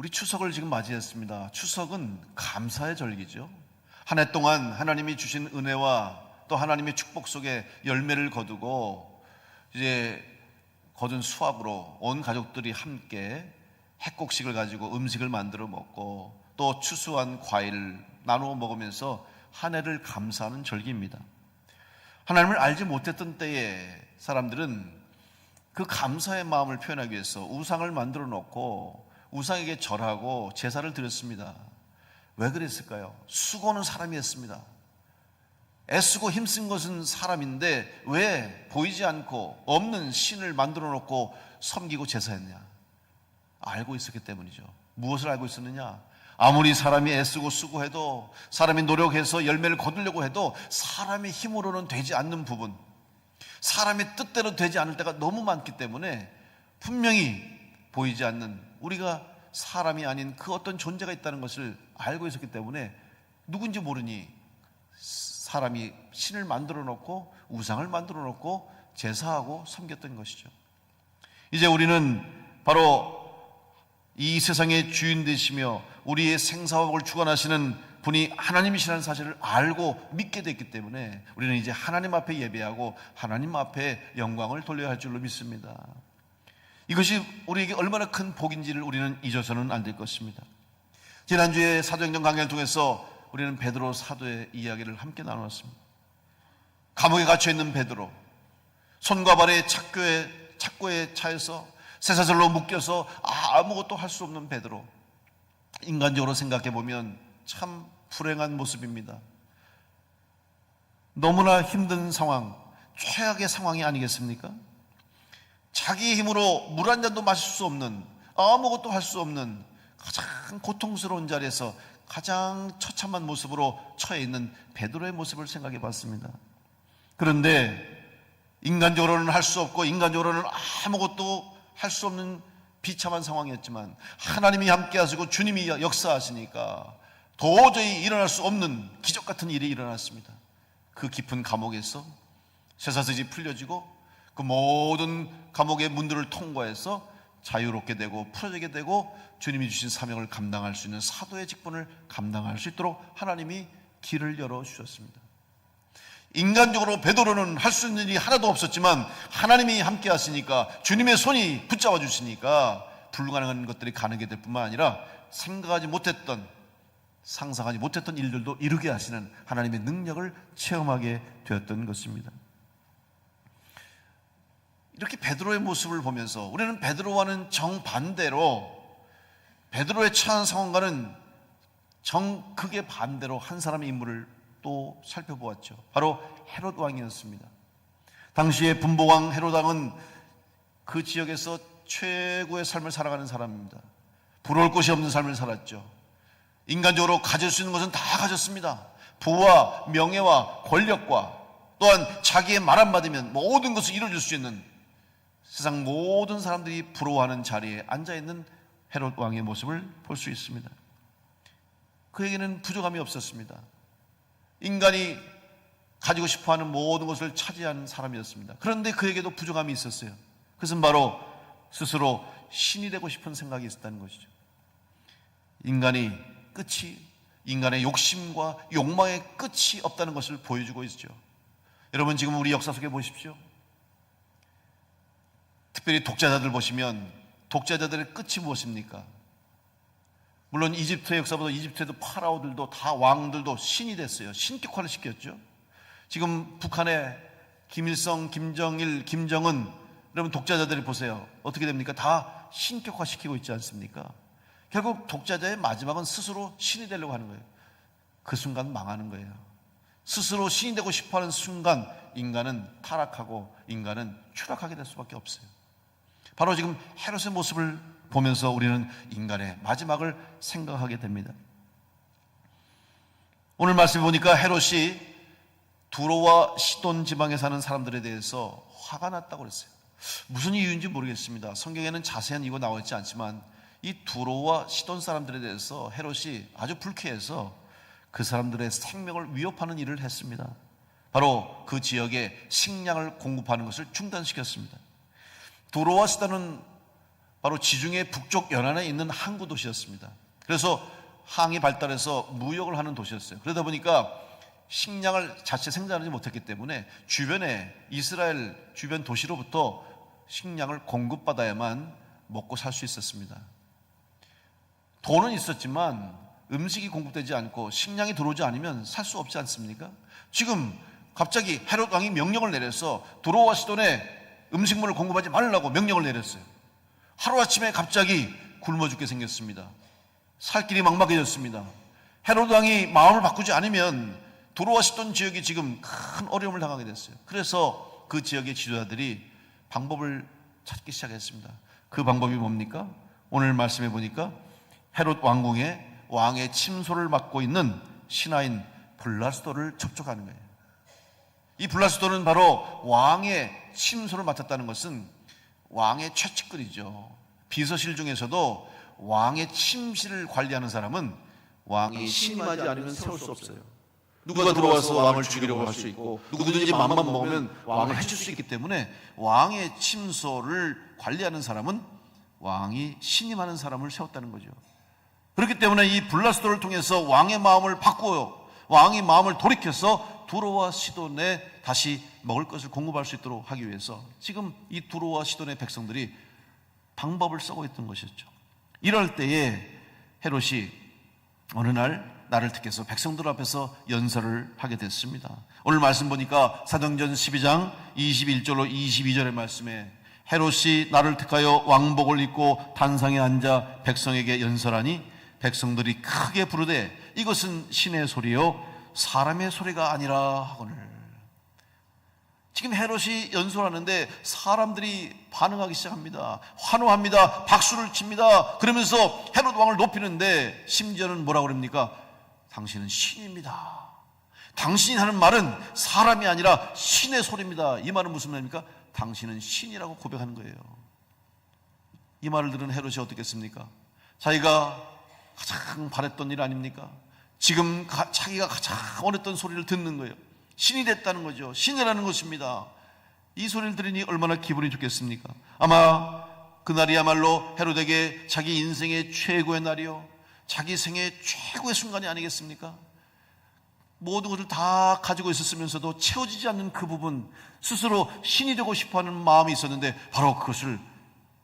우리 추석을 지금 맞이했습니다. 추석은 감사의 절기죠. 한 해 동안 하나님이 주신 은혜와 또 하나님의 축복 속에 열매를 거두고 이제 거둔 수확으로 온 가족들이 함께 핵곡식을 가지고 음식을 만들어 먹고 또 추수한 과일을 나누어 먹으면서 한 해를 감사하는 절기입니다. 하나님을 알지 못했던 때에 사람들은 그 감사의 마음을 표현하기 위해서 우상을 만들어 놓고 우상에게 절하고 제사를 드렸습니다. 왜 그랬을까요? 수고는 사람이 했습니다. 애쓰고 힘쓴 것은 사람인데 왜 보이지 않고 없는 신을 만들어 놓고 섬기고 제사했냐? 알고 있었기 때문이죠. 무엇을 알고 있었느냐? 아무리 사람이 애쓰고 수고해도, 사람이 노력해서 열매를 거두려고 해도 사람의 힘으로는 되지 않는 부분, 사람의 뜻대로 되지 않을 때가 너무 많기 때문에 분명히 보이지 않는, 우리가 사람이 아닌 그 어떤 존재가 있다는 것을 알고 있었기 때문에 누군지 모르니 사람이 신을 만들어 놓고 우상을 만들어 놓고 제사하고 섬겼던 것이죠. 이제 우리는 바로 이 세상의 주인 되시며 우리의 생사화복을 주관하시는 분이 하나님이시라는 사실을 알고 믿게 됐기 때문에 우리는 이제 하나님 앞에 예배하고 하나님 앞에 영광을 돌려야 할 줄로 믿습니다. 이것이 우리에게 얼마나 큰 복인지를 우리는 잊어서는 안 될 것입니다. 지난주에 사도행전 강연을 통해서 우리는 베드로 사도의 이야기를 함께 나눴습니다. 감옥에 갇혀있는 베드로, 손과 발에 착고에 차여서 쇠사슬로 묶여서 아무것도 할 수 없는 베드로, 인간적으로 생각해 보면 참 불행한 모습입니다. 너무나 힘든 상황, 최악의 상황이 아니겠습니까? 자기 힘으로 물 한 잔도 마실 수 없는, 아무것도 할 수 없는 가장 고통스러운 자리에서 가장 처참한 모습으로 처해 있는 베드로의 모습을 생각해 봤습니다. 그런데 인간적으로는 할 수 없고 인간적으로는 아무것도 할 수 없는 비참한 상황이었지만 하나님이 함께 하시고 주님이 역사하시니까 도저히 일어날 수 없는 기적 같은 일이 일어났습니다. 그 깊은 감옥에서 쇠사슬이 풀려지고 그 모든 감옥의 문들을 통과해서 자유롭게 되고 풀어지게 되고 주님이 주신 사명을 감당할 수 있는 사도의 직분을 감당할 수 있도록 하나님이 길을 열어주셨습니다. 인간적으로 베드로는 할 수 있는 일이 하나도 없었지만 하나님이 함께 하시니까, 주님의 손이 붙잡아 주시니까 불가능한 것들이 가능하게 될 뿐만 아니라 생각하지 못했던, 상상하지 못했던 일들도 이루게 하시는 하나님의 능력을 체험하게 되었던 것입니다. 이렇게 베드로의 모습을 보면서 우리는 베드로와는 정반대로, 베드로의 처한 상황과는 정극의 반대로 한 사람의 인물을 또 살펴보았죠. 바로 헤롯 왕이었습니다. 당시에 분봉왕 헤롯 왕은 그 지역에서 최고의 삶을 살아가는 사람입니다. 부러울 것이 없는 삶을 살았죠. 인간적으로 가질 수 있는 것은 다 가졌습니다. 부와 명예와 권력과 또한 자기의 말 한마디면 모든 것을 이루어질 수 있는, 세상 모든 사람들이 부러워하는 자리에 앉아있는 헤롯 왕의 모습을 볼 수 있습니다. 그에게는 부족함이 없었습니다. 인간이 가지고 싶어하는 모든 것을 차지한 사람이었습니다. 그런데 그에게도 부족함이 있었어요. 그것은 바로 스스로 신이 되고 싶은 생각이 있었다는 것이죠. 인간의 욕심과 욕망의 끝이 없다는 것을 보여주고 있죠. 여러분, 지금 우리 역사 속에 보십시오. 특별히 독자자들 보시면 독자자들의 끝이 무엇입니까? 물론 이집트의 역사보다 이집트에도 파라오들도 다 왕들도 신이 됐어요. 신격화를 시켰죠. 지금 북한의 김일성, 김정일, 김정은, 여러분 독자자들을 보세요. 어떻게 됩니까? 다 신격화 시키고 있지 않습니까? 결국 독자자의 마지막은 스스로 신이 되려고 하는 거예요. 그 순간 망하는 거예요. 스스로 신이 되고 싶어하는 순간 인간은 타락하고 인간은 추락하게 될 수밖에 없어요. 바로 지금 헤롯의 모습을 보면서 우리는 인간의 마지막을 생각하게 됩니다. 오늘 말씀 보니까 헤롯이 두로와 시돈 지방에 사는 사람들에 대해서 화가 났다고 그랬어요. 무슨 이유인지 모르겠습니다. 성경에는 자세한 이유가 나와 있지 않지만 이 두로와 시돈 사람들에 대해서 헤롯이 아주 불쾌해서 그 사람들의 생명을 위협하는 일을 했습니다. 바로 그 지역에 식량을 공급하는 것을 중단시켰습니다. 두로와 시돈은 바로 지중해 북쪽 연안에 있는 항구 도시였습니다. 그래서 항이 발달해서 무역을 하는 도시였어요. 그러다 보니까 식량을 자체 생산하지 못했기 때문에 주변에 이스라엘 주변 도시로부터 식량을 공급받아야만 먹고 살 수 있었습니다. 돈은 있었지만 음식이 공급되지 않고 식량이 들어오지 않으면 살 수 없지 않습니까? 지금 갑자기 헤롯 왕이 명령을 내려서 두로와 시돈에 음식물을 공급하지 말라고 명령을 내렸어요. 하루아침에 갑자기 굶어 죽게 생겼습니다. 살 길이 막막해졌습니다. 헤롯 왕이 마음을 바꾸지 않으면 두로와 시돈 지역이 지금 큰 어려움을 당하게 됐어요. 그래서 그 지역의 지도자들이 방법을 찾기 시작했습니다. 그 방법이 뭡니까? 오늘 말씀해 보니까 헤롯 왕궁에 왕의 침소를 맡고 있는 신하인 블라스도를 접촉하는 거예요. 이 블라스도는 바로 왕의 침소를 맡았다는 것은 왕의 최측근이죠. 비서실 중에서도 왕의 침실을 관리하는 사람은 왕이 신임하지 않으면 세울 수 없어요. 누가 들어와서 왕을 죽이려고 할 수 있고 누구든지 맘만 먹으면 왕을 해칠 수 있기 때문에 왕의 침소를 관리하는 사람은 왕이 신임하는 사람을 세웠다는 거죠. 그렇기 때문에 이 블라스도를 통해서 왕의 마음을 바꾸어요. 왕의 마음을 돌이켜서 두로와 시돈에 다시 먹을 것을 공급할 수 있도록 하기 위해서 지금 이 두로와 시돈의 백성들이 방법을 쓰고 있던 것이었죠. 이럴 때에 헤롯이 어느 날 나를 택해서 백성들 앞에서 연설을 하게 됐습니다. 오늘 말씀 보니까 사도행전 12장 21절로 22절의 말씀에 헤롯이 나를 택하여 왕복을 입고 단상에 앉아 백성에게 연설하니 백성들이 크게 부르되 이것은 신의 소리요 사람의 소리가 아니라 하거늘. 지금 헤롯이 연설하는데 사람들이 반응하기 시작합니다. 환호합니다. 박수를 칩니다. 그러면서 헤롯 왕을 높이는데 심지어는 뭐라고 그럽니까? 당신은 신입니다. 당신이 하는 말은 사람이 아니라 신의 소리입니다. 이 말은 무슨 말입니까? 당신은 신이라고 고백하는 거예요. 이 말을 들은 헤롯이 어떻겠습니까? 자기가 가장 바랬던 일 아닙니까? 지금 자기가 가장 원했던 소리를 듣는 거예요. 신이 됐다는 거죠. 신이라는 것입니다. 이 소리를 들으니 얼마나 기분이 좋겠습니까? 아마 그날이야말로 헤롯에게 자기 인생의 최고의 날이요, 자기 생의 최고의 순간이 아니겠습니까? 모든 것을 다 가지고 있었으면서도 채워지지 않는 그 부분, 스스로 신이 되고 싶어하는 마음이 있었는데 바로 그것을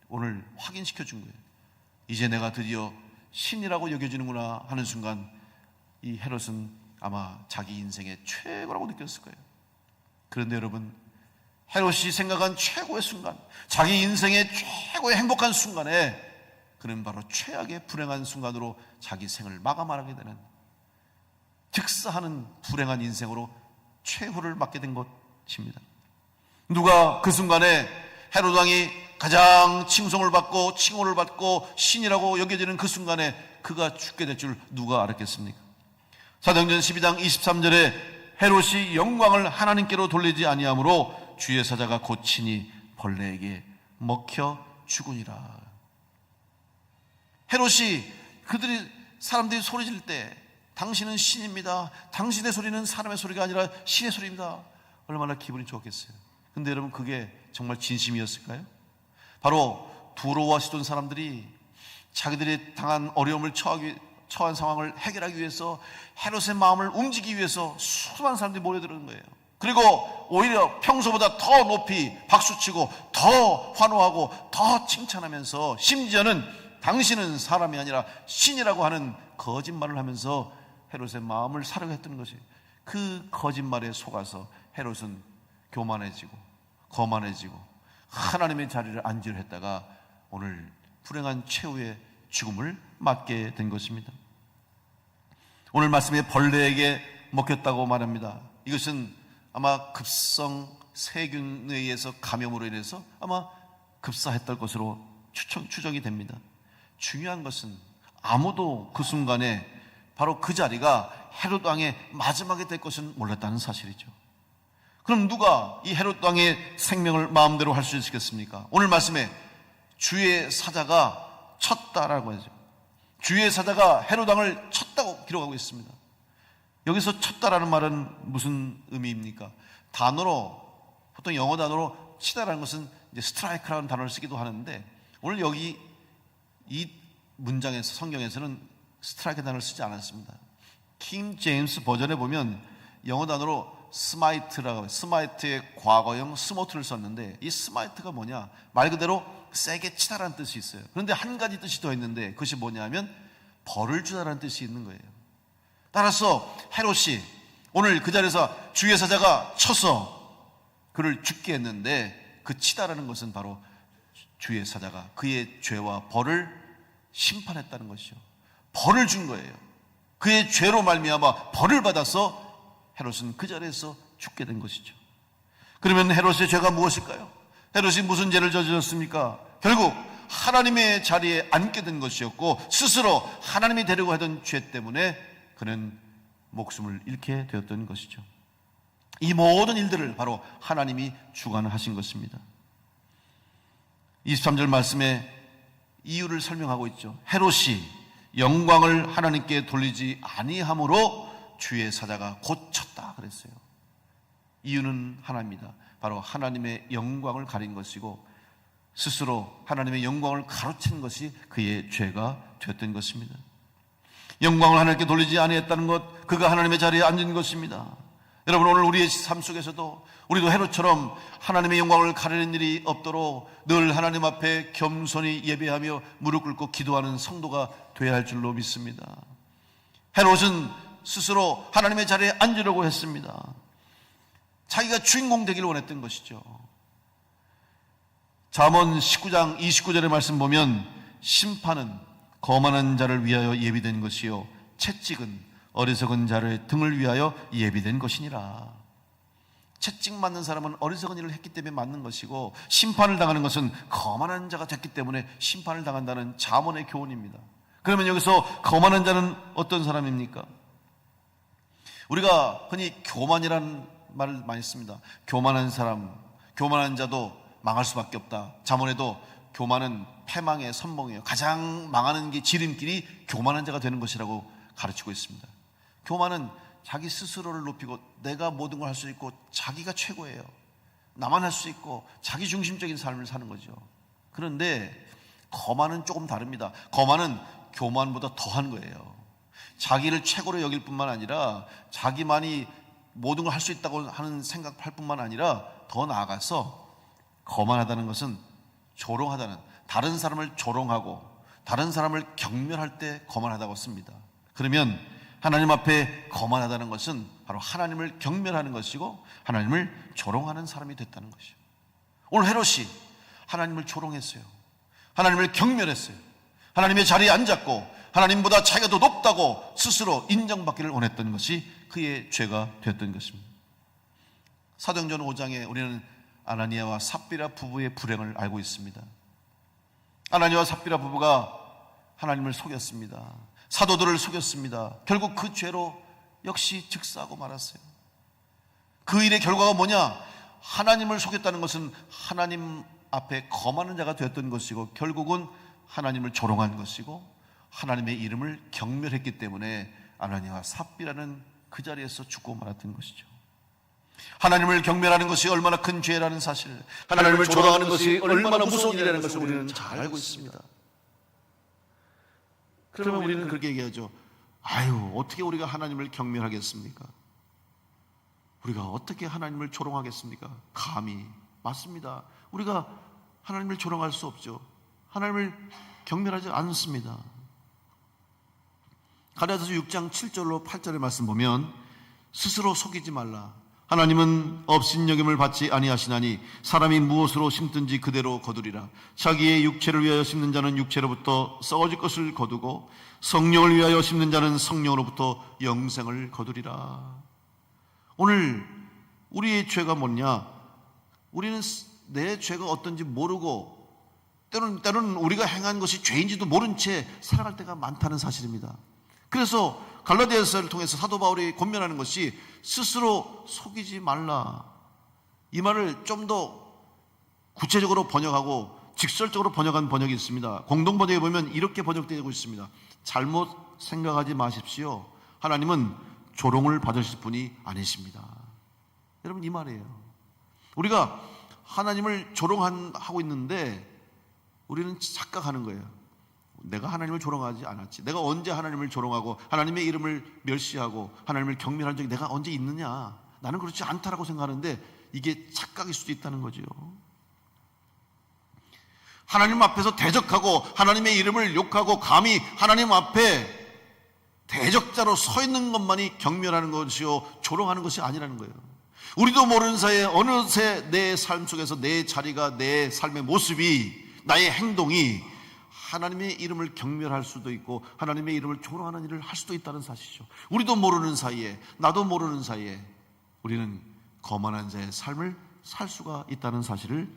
오늘 확인시켜 준 거예요. 이제 내가 드디어 신이라고 여겨지는구나 하는 순간 이 헤롯은 아마 자기 인생의 최고라고 느꼈을 거예요. 그런데 여러분, 헤롯이 생각한 최고의 순간, 자기 인생의 최고의 행복한 순간에 그는 바로 최악의 불행한 순간으로 자기 생을 마감하게 되는, 즉사하는 불행한 인생으로 최후를 맞게 된 것입니다. 누가 그 순간에 헤롯 왕이 가장 칭송을 받고 칭호를 받고 신이라고 여겨지는 그 순간에 그가 죽게 될 줄 누가 알았겠습니까? 사도행전 12장 23절에 헤롯이 영광을 하나님께로 돌리지 아니하므로 주의 사자가 곧 친히 벌레에게 먹혀 죽으니라. 헤롯이 사람들이 소리 지를 때 당신은 신입니다, 당신의 소리는 사람의 소리가 아니라 신의 소리입니다, 얼마나 기분이 좋았겠어요. 근데 여러분, 그게 정말 진심이었을까요? 바로 두로와 시돈 사람들이 자기들이 당한 어려움을 처한 상황을 해결하기 위해서 헤롯의 마음을 움직이기 위해서 수많은 사람들이 몰려드는 거예요. 그리고 오히려 평소보다 더 높이 박수치고 더 환호하고 더 칭찬하면서 심지어는 당신은 사람이 아니라 신이라고 하는 거짓말을 하면서 헤롯의 마음을 사려고 했던 것이, 그 거짓말에 속아서 헤롯은 교만해지고 거만해지고 하나님의 자리를 안지를 했다가 오늘 불행한 최후의 죽음을 맞게 된 것입니다. 오늘 말씀에 벌레에게 먹혔다고 말합니다. 이것은 아마 급성 세균에 의해서 감염으로 인해서 아마 급사했던 것으로 추정이 됩니다. 중요한 것은 아무도 그 순간에 바로 그 자리가 헤롯 왕의 마지막이 될 것은 몰랐다는 사실이죠. 그럼 누가 이 헤롯 왕의 생명을 마음대로 할 수 있겠습니까? 오늘 말씀에 주의 사자가 쳤다라고 하죠. 주의 사자가 헤롯 왕을 쳤다고 기록하고 있습니다. 여기서 쳤다라는 말은 무슨 의미입니까? 단어로, 보통 영어 단어로 치다라는 것은 이제 스트라이크라는 단어를 쓰기도 하는데 오늘 여기 이 문장에서 성경에서는 스트라이크 단어를 쓰지 않았습니다. 킹 제임스 버전에 보면 영어 단어로 스마이트라고, 스마이트의 과거형 스모트를 썼는데, 이 스마이트가 뭐냐, 말 그대로 세게 치다라는 뜻이 있어요. 그런데 한 가지 뜻이 더 있는데, 그것이 뭐냐 하면 벌을 주다라는 뜻이 있는 거예요. 따라서 헤롯이 오늘 그 자리에서 주의 사자가 쳐서 그를 죽게 했는데, 그 치다라는 것은 바로 주의 사자가 그의 죄와 벌을 심판했다는 것이죠. 벌을 준 거예요. 그의 죄로 말미암아 벌을 받아서 헤롯은 그 자리에서 죽게 된 것이죠. 그러면 헤롯의 죄가 무엇일까요? 헤롯이 무슨 죄를 저질렀습니까? 결국 하나님의 자리에 앉게 된 것이었고, 스스로 하나님이 되려고 하던 죄 때문에 그는 목숨을 잃게 되었던 것이죠. 이 모든 일들을 바로 하나님이 주관하신 것입니다. 23절 말씀에 이유를 설명하고 있죠. 헤롯이 영광을 하나님께 돌리지 아니함으로 주의 사자가 고쳤다 그랬어요. 이유는 하나입니다. 바로 하나님의 영광을 가린 것이고, 스스로 하나님의 영광을 가로챈 것이 그의 죄가 되었던 것입니다. 영광을 하나님께 돌리지 아니했다는 것, 그가 하나님의 자리에 앉은 것입니다. 여러분, 오늘 우리의 삶 속에서도 우리도 헤롯처럼 하나님의 영광을 가리는 일이 없도록 늘 하나님 앞에 겸손히 예배하며 무릎 꿇고 기도하는 성도가 되어야 할 줄로 믿습니다. 헤롯은 스스로 하나님의 자리에 앉으려고 했습니다. 자기가 주인공 되기를 원했던 것이죠. 잠언 19장 29절의 말씀 보면, 심판은 거만한 자를 위하여 예비된 것이요 채찍은 어리석은 자의 등을 위하여 예비된 것이니라. 채찍 맞는 사람은 어리석은 일을 했기 때문에 맞는 것이고, 심판을 당하는 것은 거만한 자가 됐기 때문에 심판을 당한다는 잠언의 교훈입니다. 그러면 여기서 거만한 자는 어떤 사람입니까? 우리가 흔히 교만이라는 말을 많이 씁니다. 교만한 사람, 교만한 자도 망할 수밖에 없다. 잠언에도 교만은 패망의 선봉이에요. 가장 망하는 게 지름길이 교만한 자가 되는 것이라고 가르치고 있습니다. 교만은 자기 스스로를 높이고 내가 모든 걸 할 수 있고 자기가 최고예요. 나만 할 수 있고 자기 중심적인 삶을 사는 거죠. 그런데 거만은 조금 다릅니다. 거만은 교만보다 더한 거예요. 자기를 최고로 여길 뿐만 아니라 자기만이 모든 걸 할 수 있다고 하는 생각할 뿐만 아니라 더 나아가서, 거만하다는 것은 조롱하다는, 다른 사람을 조롱하고 다른 사람을 경멸할 때 거만하다고 씁니다. 그러면 하나님 앞에 거만하다는 것은 바로 하나님을 경멸하는 것이고 하나님을 조롱하는 사람이 됐다는 것이죠. 오늘 헤롯이 하나님을 조롱했어요. 하나님을 경멸했어요. 하나님의 자리에 앉았고 하나님보다 자기가 더 높다고 스스로 인정받기를 원했던 것이 그의 죄가 되었던 것입니다. 사도행전 5장에 우리는 아나니아와 삽비라 부부의 불행을 알고 있습니다. 아나니아와 삽비라 부부가 하나님을 속였습니다. 사도들을 속였습니다. 결국 그 죄로 역시 즉사하고 말았어요. 그 일의 결과가 뭐냐? 하나님을 속였다는 것은 하나님 앞에 거만한 자가 되었던 것이고, 결국은 하나님을 조롱한 것이고 하나님의 이름을 경멸했기 때문에 아나니아와 삽비라는 그 자리에서 죽고 말았던 것이죠. 하나님을 경멸하는 것이 얼마나 큰 죄라는 사실, 하나님을 조롱하는 것이 얼마나 무서운 일이라는 것을 우리는 잘 알고 있습니다. 그러면 우리는 그렇게 얘기하죠. 아유, 어떻게 우리가 하나님을 경멸하겠습니까? 우리가 어떻게 하나님을 조롱하겠습니까? 감히. 맞습니다. 우리가 하나님을 조롱할 수 없죠. 하나님을 경멸하지 않습니다. 갈라디아서 6장 7절로 8절의 말씀 보면, 스스로 속이지 말라. 하나님은 업신여김을 받지 아니하시나니 사람이 무엇으로 심든지 그대로 거두리라. 자기의 육체를 위하여 심는 자는 육체로부터 썩어질 것을 거두고 성령을 위하여 심는 자는 성령으로부터 영생을 거두리라. 오늘 우리의 죄가 뭐냐? 우리는 내 죄가 어떤지 모르고 때로는 우리가 행한 것이 죄인지도 모른 채 살아갈 때가 많다는 사실입니다. 그래서 갈라디아서를 통해서 사도 바울이 권면하는 것이 스스로 속이지 말라. 이 말을 좀 더 구체적으로 번역하고 직설적으로 번역한 번역이 있습니다. 공동 번역에 보면 이렇게 번역되고 있습니다. 잘못 생각하지 마십시오. 하나님은 조롱을 받으실 분이 아니십니다. 여러분, 이 말이에요. 우리가 하나님을 조롱하고 있는데 우리는 착각하는 거예요. 내가 하나님을 조롱하지 않았지. 내가 언제 하나님을 조롱하고 하나님의 이름을 멸시하고 하나님을 경멸한 적이 내가 언제 있느냐. 나는 그렇지 않다라고 생각하는데 이게 착각일 수도 있다는 거죠. 하나님 앞에서 대적하고 하나님의 이름을 욕하고 감히 하나님 앞에 대적자로 서 있는 것만이 경멸하는 것이요 조롱하는 것이 아니라는 거예요. 우리도 모르는 사이에 어느새 내 삶 속에서 내 자리가, 내 삶의 모습이, 나의 행동이 하나님의 이름을 경멸할 수도 있고 하나님의 이름을 조롱하는 일을 할 수도 있다는 사실이죠. 우리도 모르는 사이에, 나도 모르는 사이에 우리는 거만한 자의 삶을 살 수가 있다는 사실을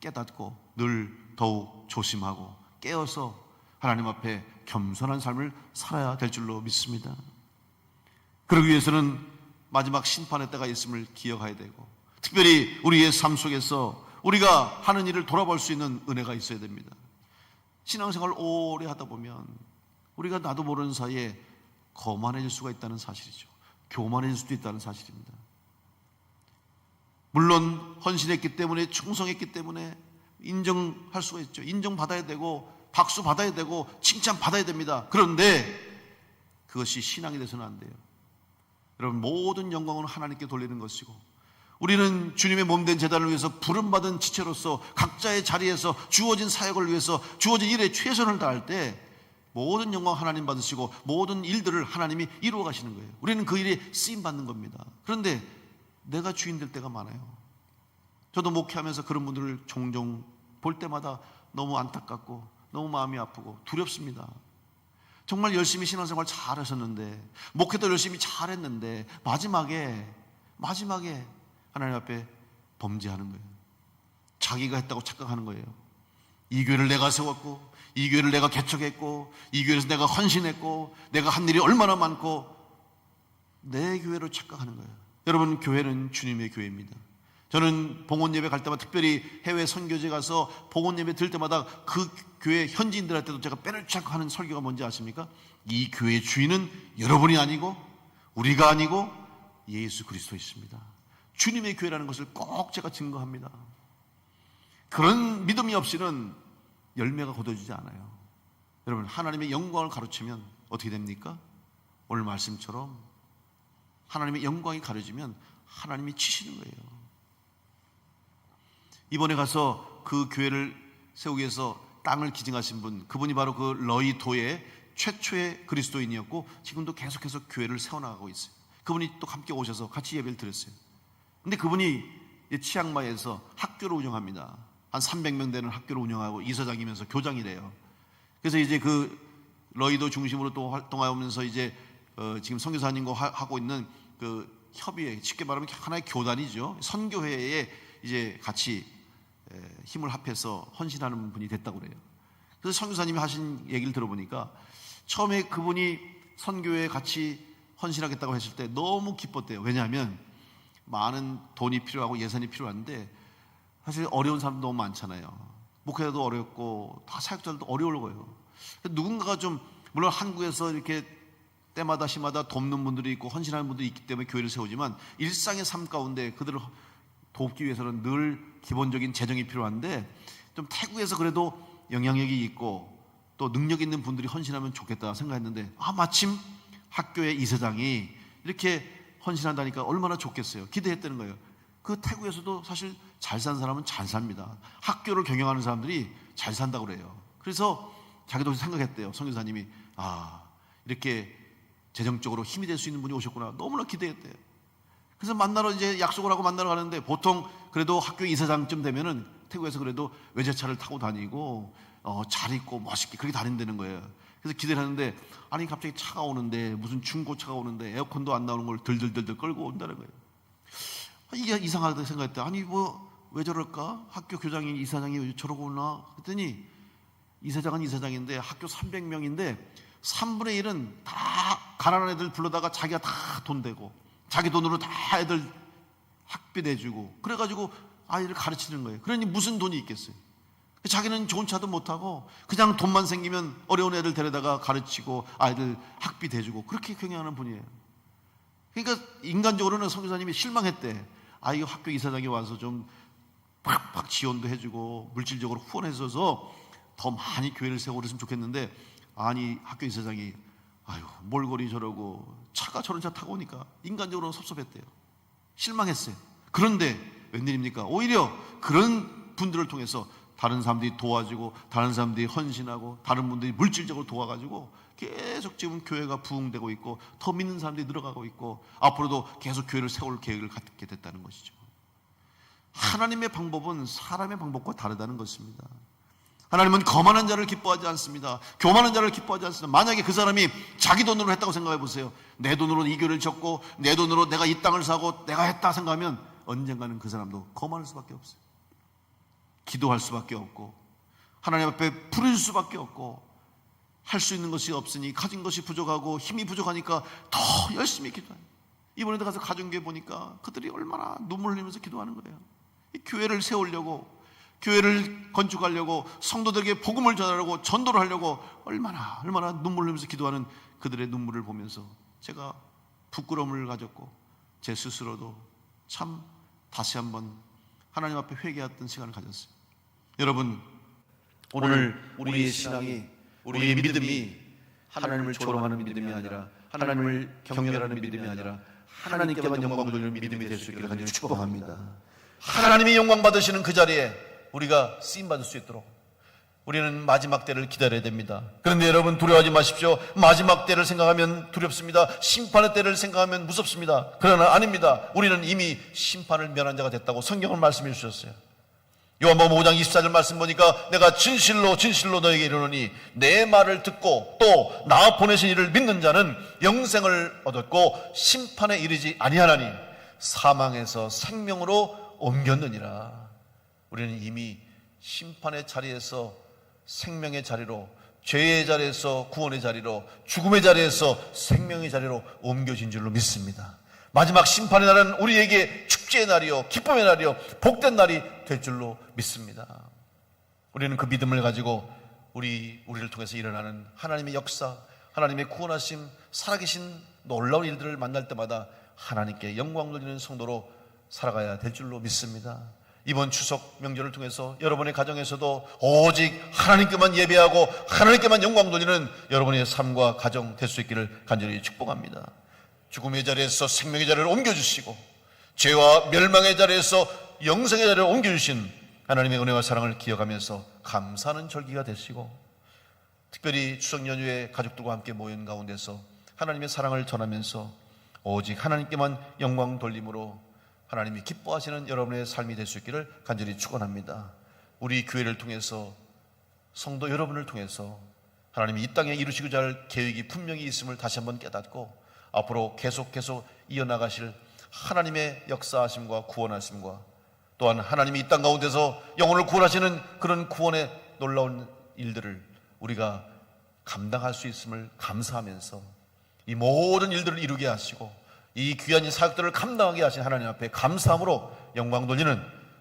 깨닫고 늘 더욱 조심하고 깨어서 하나님 앞에 겸손한 삶을 살아야 될 줄로 믿습니다. 그러기 위해서는 마지막 심판의 때가 있음을 기억해야 되고, 특별히 우리의 삶 속에서 우리가 하는 일을 돌아볼 수 있는 은혜가 있어야 됩니다. 신앙생활 오래 하다 보면 우리가 나도 모르는 사이에 거만해질 수가 있다는 사실이죠. 교만해질 수도 있다는 사실입니다. 물론 헌신했기 때문에, 충성했기 때문에 인정할 수가 있죠. 인정받아야 되고 박수 받아야 되고 칭찬 받아야 됩니다. 그런데 그것이 신앙이 돼서는 안 돼요. 여러분, 모든 영광은 하나님께 돌리는 것이고, 우리는 주님의 몸된 제단을 위해서 부름받은 지체로서 각자의 자리에서 주어진 사역을 위해서 주어진 일에 최선을 다할 때 모든 영광 하나님 받으시고 모든 일들을 하나님이 이루어 가시는 거예요. 우리는 그 일에 쓰임 받는 겁니다. 그런데 내가 주인 될 때가 많아요. 저도 목회하면서 그런 분들을 종종 볼 때마다 너무 안타깝고 너무 마음이 아프고 두렵습니다. 정말 열심히 신앙생활 잘하셨는데, 목회도 열심히 잘했는데 마지막에 하나님 앞에 범죄하는 거예요. 자기가 했다고 착각하는 거예요. 이 교회를 내가 세웠고, 이 교회를 내가 개척했고, 이 교회에서 내가 헌신했고, 내가 한 일이 얼마나 많고, 내 교회로 착각하는 거예요. 여러분, 교회는 주님의 교회입니다. 저는 봉헌 예배 갈 때마다, 특별히 해외 선교지 가서 봉헌 예배 들 때마다 그 교회 현지인들한테도 제가 빼를 쫙 하는 설교가 뭔지 아십니까? 이 교회의 주인은 여러분이 아니고 우리가 아니고 예수 그리스도이십니다. 주님의 교회라는 것을 꼭 제가 증거합니다. 그런 믿음이 없이는 열매가 거둬지지 않아요. 여러분, 하나님의 영광을 가르치면 어떻게 됩니까? 오늘 말씀처럼 하나님의 영광이 가려지면 하나님이 치시는 거예요. 이번에 가서 그 교회를 세우기 위해서 땅을 기증하신 분, 그분이 바로 그 러이도의 최초의 그리스도인이었고 지금도 계속해서 교회를 세워나가고 있어요. 그분이 또 함께 오셔서 같이 예배를 드렸어요. 근데 그분이 치앙마이에서 학교를 운영합니다. 한 300명 되는 학교를 운영하고 이사장이면서 교장이래요. 그래서 이제 그 러이도 중심으로 또 활동하면서 이제 지금 선교사님과 하고 있는 그 협의회, 쉽게 말하면 하나의 교단이죠. 선교회에 이제 같이 힘을 합해서 헌신하는 분이 됐다고 그래요. 그래서 선교사님이 하신 얘기를 들어보니까 처음에 그분이 선교회에 같이 헌신하겠다고 했을 때 너무 기뻤대요. 왜냐하면 많은 돈이 필요하고 예산이 필요한데 사실 어려운 사람도 너무 많잖아요. 목회자도 어렵고 다 사역자들도 어려울 거예요. 누군가가 좀, 물론 한국에서 이렇게 때마다 시마다 돕는 분들이 있고 헌신하는 분들이 있기 때문에 교회를 세우지만 일상의 삶 가운데 그들을 돕기 위해서는 늘 기본적인 재정이 필요한데, 좀 태국에서 그래도 영향력이 있고 또 능력 있는 분들이 헌신하면 좋겠다 생각했는데, 마침 학교의 이사장이 이렇게 헌신한다니까 얼마나 좋겠어요. 기대했다는 거예요. 그 태국에서도 사실 잘 사는 사람은 잘 삽니다. 학교를 경영하는 사람들이 잘 산다고 그래요. 그래서 자기도 생각했대요. 선교사님이 이렇게 재정적으로 힘이 될 수 있는 분이 오셨구나. 너무나 기대했대요. 그래서 만나러 이제 약속을 하고 만나러 가는데, 보통 그래도 학교 이사장쯤 되면은 태국에서 그래도 외제차를 타고 다니고 잘 입고 멋있게 그렇게 다닌다는 거예요. 그래서 기대를 하는데, 아니 갑자기 차가 오는데, 무슨 중고차가 오는데 에어컨도 안 나오는 걸 들들들들 끌고 온다는 거예요. 이게 이상하다 생각했대. 아니 뭐 왜 저럴까? 학교 교장이 이사장이 왜 저러고 오나? 그랬더니 이사장은 이사장인데 학교 300명인데 3분의 1은 다 가난한 애들 불러다가 자기가 다 돈 대고 자기 돈으로 다 애들 학비 내주고 그래가지고 아이를 가르치는 거예요. 그러니 무슨 돈이 있겠어요? 자기는 좋은 차도 못 타고 그냥 돈만 생기면 어려운 애들 데려다가 가르치고 아이들 학비 대주고 그렇게 경영하는 분이에요. 그러니까 인간적으로는 선교사님이 실망했대. 이 학교 이사장이 와서 좀 팍팍 지원도 해주고 물질적으로 후원해줘서 더 많이 교회를 세우고 그랬으면 좋겠는데, 아니 학교 이사장이 아유 몰골이 저러고 차가 저런 차 타고 오니까 인간적으로 섭섭했대요. 실망했어요. 그런데 웬일입니까? 오히려 그런 분들을 통해서 다른 사람들이 도와주고, 다른 사람들이 헌신하고, 다른 분들이 물질적으로 도와가지고 계속 지금 교회가 부흥되고 있고, 더 믿는 사람들이 늘어가고 있고, 앞으로도 계속 교회를 세울 계획을 갖게 됐다는 것이죠. 하나님의 방법은 사람의 방법과 다르다는 것입니다. 하나님은 거만한 자를 기뻐하지 않습니다. 교만한 자를 기뻐하지 않습니다. 만약에 그 사람이 자기 돈으로 했다고 생각해 보세요. 내 돈으로 이 교회를 졌고, 내 돈으로 내가 이 땅을 사고 내가 했다 생각하면 언젠가는 그 사람도 거만할 수밖에 없어요. 기도할 수밖에 없고, 하나님 앞에 부를 수밖에 없고, 할 수 있는 것이 없으니, 가진 것이 부족하고 힘이 부족하니까 더 열심히 기도해요. 이번에도 가서 가정교회 보니까 그들이 얼마나 눈물 흘리면서 기도하는 거예요. 이 교회를 세우려고, 교회를 건축하려고, 성도들에게 복음을 전하려고, 전도를 하려고 얼마나 눈물 흘리면서 기도하는 그들의 눈물을 보면서 제가 부끄러움을 가졌고, 제 스스로도 참 다시 한번 하나님 앞에 회개했던 시간을 가졌어요. 여러분, 오늘 우리의 신앙이, 우리의 믿음이 하나님을 조롱하는 믿음이 아니라, 하나님을 경멸하는 믿음이 아니라 하나님께만 영광 돌리는 믿음이 될 수 있기를 간절히 축복합니다. 하나님이 영광 받으시는 그 자리에 우리가 쓰임 받을 수 있도록 우리는 마지막 때를 기다려야 됩니다. 그런데 여러분, 두려워하지 마십시오. 마지막 때를 생각하면 두렵습니다. 심판의 때를 생각하면 무섭습니다. 그러나 아닙니다. 우리는 이미 심판을 면한 자가 됐다고 성경을 말씀해 주셨어요. 요한복음 5장 24절 말씀 보니까 내가 진실로 너에게 이르노니 내 말을 듣고 또 나 보내신 이를 믿는 자는 영생을 얻었고 심판에 이르지 아니하나니 사망에서 생명으로 옮겼느니라. 우리는 이미 심판의 자리에서 생명의 자리로, 죄의 자리에서 구원의 자리로, 죽음의 자리에서 생명의 자리로 옮겨진 줄로 믿습니다. 마지막 심판의 날은 우리에게 축제의 날이요, 기쁨의 날이요, 복된 날이 될 줄로 믿습니다. 우리는 그 믿음을 가지고 우리를 통해서 일어나는 하나님의 역사, 하나님의 구원하심, 살아계신 놀라운 일들을 만날 때마다 하나님께 영광 돌리는 성도로 살아가야 될 줄로 믿습니다. 이번 추석 명절을 통해서 여러분의 가정에서도 오직 하나님께만 예배하고 하나님께만 영광 돌리는 여러분의 삶과 가정 될 수 있기를 간절히 축복합니다. 죽음의 자리에서 생명의 자리를 옮겨주시고, 죄와 멸망의 자리에서 영생의 자리를 옮겨주신 하나님의 은혜와 사랑을 기억하면서 감사하는 절기가 되시고, 특별히 추석 연휴에 가족들과 함께 모인 가운데서 하나님의 사랑을 전하면서 오직 하나님께만 영광 돌림으로 하나님이 기뻐하시는 여러분의 삶이 될 수 있기를 간절히 축원합니다. 우리 교회를 통해서, 성도 여러분을 통해서 하나님이 이 땅에 이루시고자 할 계획이 분명히 있음을 다시 한번 깨닫고, 앞으로 계속 이어나가실 하나님의 역사하심과 구원하심과, 또한 하나님이 이 땅 가운데서 영혼을 구원하시는 그런 구원의 놀라운 일들을 우리가 감당할 수 있음을 감사하면서 이 모든 일들을 이루게 하시고 이 귀한 사역들을 감당하게 하신 하나님 앞에 감사함으로 영광 돌리는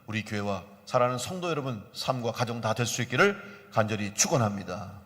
우리 교회와 사랑하는 성도 여러분 삶과 가정 다 될 수 있기를 간절히 축원합니다.